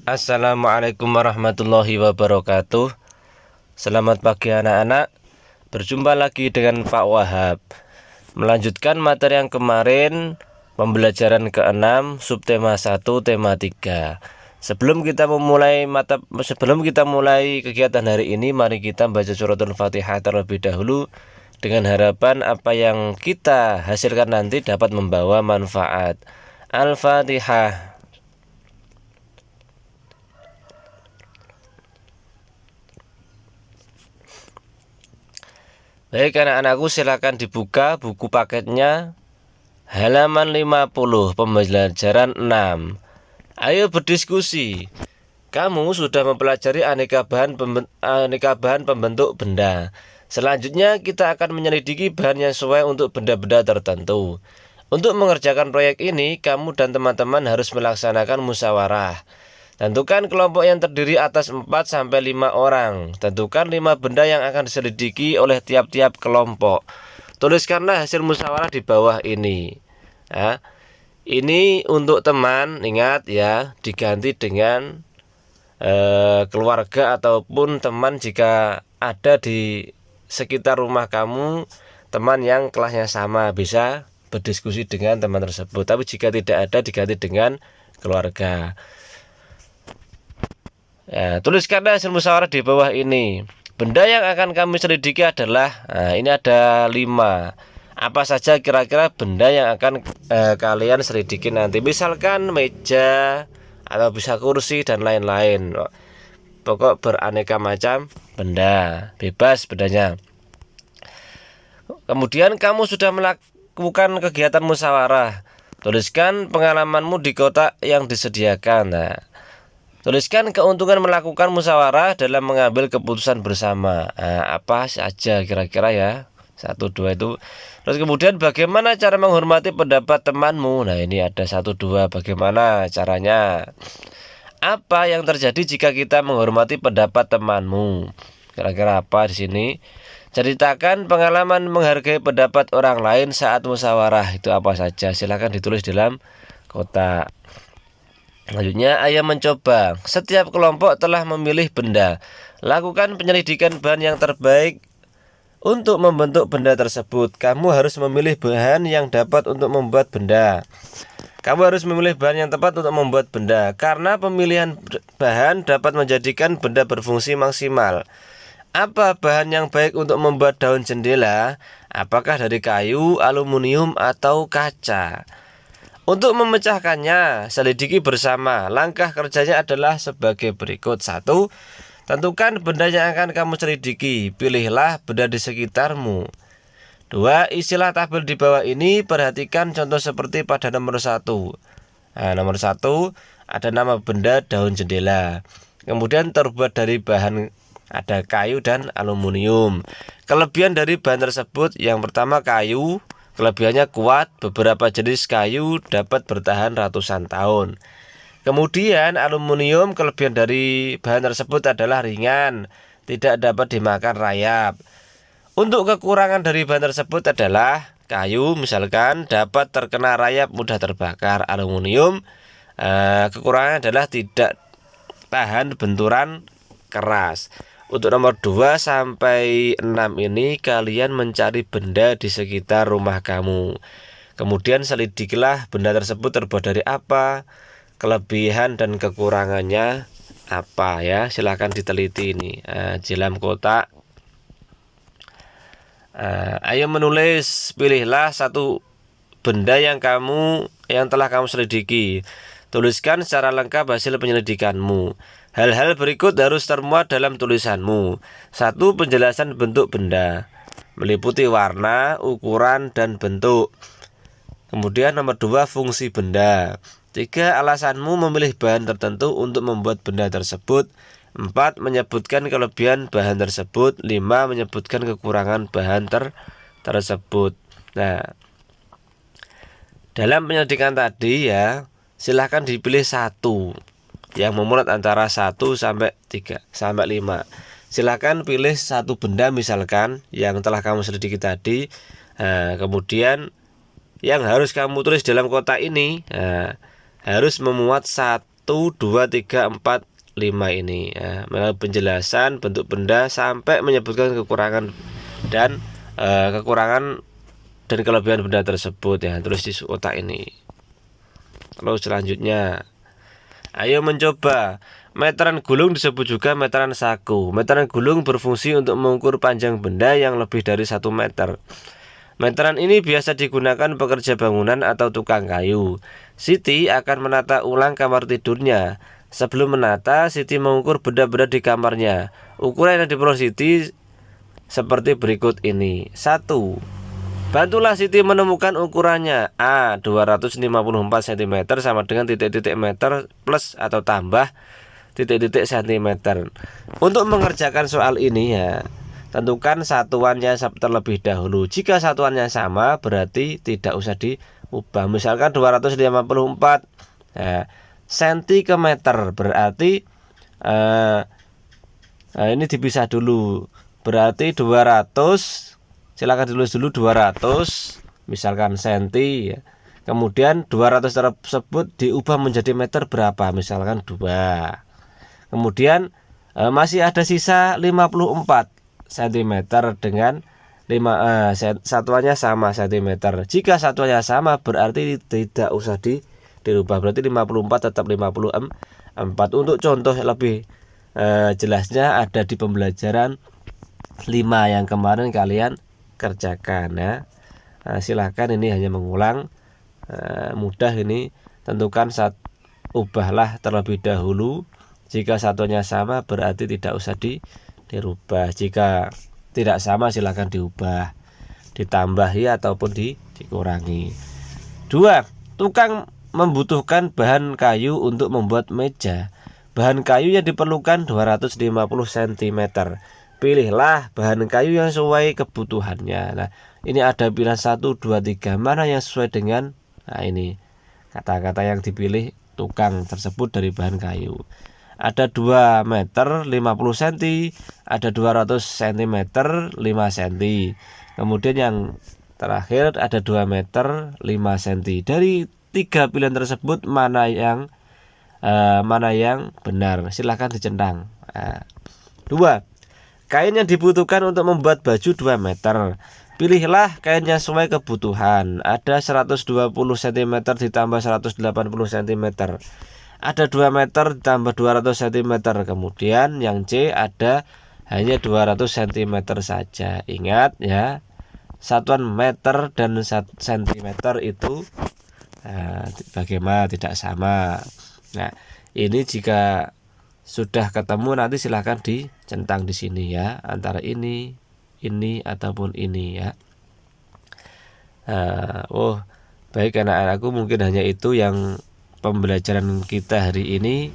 Assalamualaikum warahmatullahi wabarakatuh. Selamat pagi anak-anak. Berjumpa lagi dengan Pak Wahab. Melanjutkan materi yang kemarin, pembelajaran ke-6 subtema 1 tema 3. Sebelum kita mulai kegiatan hari ini, mari kita baca suratul Fatihah terlebih dahulu dengan harapan apa yang kita hasilkan nanti dapat membawa manfaat. Al-Fatihah. Baik anak-anakku, silakan dibuka buku paketnya halaman 50 pembelajaran 6. Ayo berdiskusi. Kamu sudah mempelajari aneka bahan pembentuk benda. Selanjutnya kita akan menyelidiki bahan yang sesuai untuk benda-benda tertentu. Untuk mengerjakan proyek ini, kamu dan teman-teman harus melaksanakan musyawarah. Tentukan kelompok yang terdiri atas 4-5 orang. Tentukan 5 benda yang akan diselidiki oleh tiap-tiap kelompok. Tuliskanlah hasil musyawarah di bawah ini. Ya. Ini untuk teman, ingat ya, diganti dengan keluarga ataupun teman jika ada di sekitar rumah kamu, teman yang kelasnya sama, bisa berdiskusi dengan teman tersebut. Tapi jika tidak ada, diganti dengan keluarga. Ya, tuliskanlah hasil musyawarah di bawah ini. Benda yang akan kami selidiki adalah, ini ada 5. Apa saja kira-kira benda yang akan kalian selidiki nanti? Misalkan meja, atau bisa kursi dan lain-lain. Pokok beraneka macam benda, bebas bendanya. Kemudian kamu sudah melakukan kegiatan musyawarah. Tuliskan pengalamanmu di kotak yang disediakan. Nah, tuliskan keuntungan melakukan musyawarah dalam mengambil keputusan bersama. Apa saja kira-kira ya? 1, 2 itu. Terus kemudian bagaimana cara menghormati pendapat temanmu? Nah, ini ada 1, 2. Bagaimana caranya? Apa yang terjadi jika kita menghormati pendapat temanmu? Kira-kira apa di sini? Ceritakan pengalaman menghargai pendapat orang lain saat musyawarah. Itu apa saja? Silakan ditulis dalam kotak. Selanjutnya, ayo mencoba. Setiap kelompok telah memilih benda. Lakukan penyelidikan bahan yang terbaik untuk membentuk benda tersebut. Kamu harus memilih bahan yang dapat untuk membuat benda. Kamu harus memilih bahan yang tepat untuk membuat benda. Karena pemilihan bahan dapat menjadikan benda berfungsi maksimal. Apa bahan yang baik untuk membuat daun jendela? Apakah dari kayu, aluminium, atau kaca? Untuk memecahkannya, selidiki bersama. Langkah kerjanya adalah sebagai berikut. 1. Tentukan benda yang akan kamu selidiki. Pilihlah benda di sekitarmu. 2. Isilah tabel di bawah ini. Perhatikan contoh seperti pada nomor 1. Nomor 1 ada nama benda daun jendela. Kemudian terbuat dari bahan ada kayu dan aluminium. Kelebihan dari bahan tersebut, yang pertama kayu. Kelebihannya kuat, beberapa jenis kayu dapat bertahan ratusan tahun. Kemudian aluminium, kelebihan dari bahan tersebut adalah ringan, tidak dapat dimakan rayap. Untuk kekurangan dari bahan tersebut adalah kayu misalkan dapat terkena rayap, mudah terbakar. Aluminium, kekurangan adalah tidak tahan benturan keras. Untuk nomor 2-6 ini kalian mencari benda di sekitar rumah kamu. Kemudian selidikilah benda tersebut terbuat dari apa, kelebihan dan kekurangannya apa ya. Silahkan diteliti ini di dalam kotak. Ayo menulis, pilihlah 1 benda yang telah kamu selidiki. Tuliskan secara lengkap hasil penyelidikanmu. Hal-hal berikut harus termuat dalam tulisanmu. 1. Penjelasan bentuk benda, meliputi warna, ukuran, dan bentuk. Kemudian nomor 2, fungsi benda. 3. Alasanmu memilih bahan tertentu untuk membuat benda tersebut. 4. Menyebutkan kelebihan bahan tersebut. 5. Menyebutkan kekurangan bahan tersebut. Nah, dalam penyelidikan tadi ya, silahkan dipilih 1 yang memuat antara 1 sampai 3 sampai 5. Silahkan pilih 1 benda misalkan yang telah kamu selidiki tadi. Kemudian yang harus kamu tulis dalam kotak ini harus memuat 2, 3, 4, 5 ini ya, melalui penjelasan bentuk benda sampai menyebutkan kekurangan dan kelebihan benda tersebut ya, tulis di kotak ini. Lalu selanjutnya, ayo mencoba. Meteran gulung disebut juga meteran saku. Meteran gulung berfungsi untuk mengukur panjang benda yang lebih dari 1 meter. Meteran ini biasa digunakan pekerja bangunan atau tukang kayu. Siti akan menata ulang kamar tidurnya. Sebelum menata, Siti mengukur benda-benda di kamarnya. Ukuran yang diperoleh Siti seperti berikut ini. 1. Bantulah Siti menemukan ukurannya. A. 254 cm sama dengan titik-titik meter plus atau tambah titik-titik cm. Untuk mengerjakan soal ini ya, tentukan satuannya terlebih dahulu. Jika satuannya sama berarti tidak usah diubah. Misalkan 254 senti ke meter berarti ini dipisah dulu. Berarti 200, silakan ditulis dulu 200 misalkan senti ya. Kemudian 200 tersebut diubah menjadi meter berapa? Misalkan 2. Kemudian masih ada sisa 54 cm dengan satuannya sama cm. Jika satuannya sama berarti tidak usah dirubah. Berarti 54 tetap 54. Untuk contoh lebih jelasnya ada di pembelajaran 5 yang kemarin kalian kerjakan ya. Silahkan, ini hanya mengulang. Mudah ini. Tentukan ubahlah terlebih dahulu. Jika satunya sama berarti tidak usah dirubah. Jika tidak sama silahkan diubah, ditambahi ataupun dikurangi. 2. Tukang membutuhkan bahan kayu untuk membuat meja. Bahan kayu yang diperlukan 250 cm. Pilihlah bahan kayu yang sesuai kebutuhannya. Nah, ini ada pilihan 1, 2, 3. Mana yang sesuai dengan ini kata-kata yang dipilih tukang tersebut dari bahan kayu. Ada 2 meter 50 cm, ada 200 cm 5 cm. Kemudian yang terakhir ada 2 meter 5 cm. Dari 3 pilihan tersebut mana yang benar? Silahkan dicentang. 2. Kain yang dibutuhkan untuk membuat baju 2 meter. Pilihlah kain yang sesuai kebutuhan. Ada 120 cm ditambah 180 cm. Ada 2 meter ditambah 200 cm. Kemudian yang C ada hanya 200 cm saja. Ingat ya, satuan meter dan cm itu bagaimana tidak sama. Nah, ini jika sudah ketemu nanti silahkan dicentang di sini ya, antara ini ataupun ini ya. Baik anak-anakku, mungkin hanya itu yang pembelajaran kita hari ini.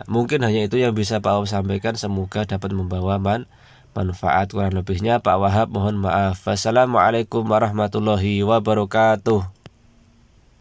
Mungkin hanya itu yang bisa Pak Wahab sampaikan. Semoga dapat membawa manfaat. Kurang lebihnya Pak Wahab mohon maaf. Wassalamualaikum warahmatullahi wabarakatuh.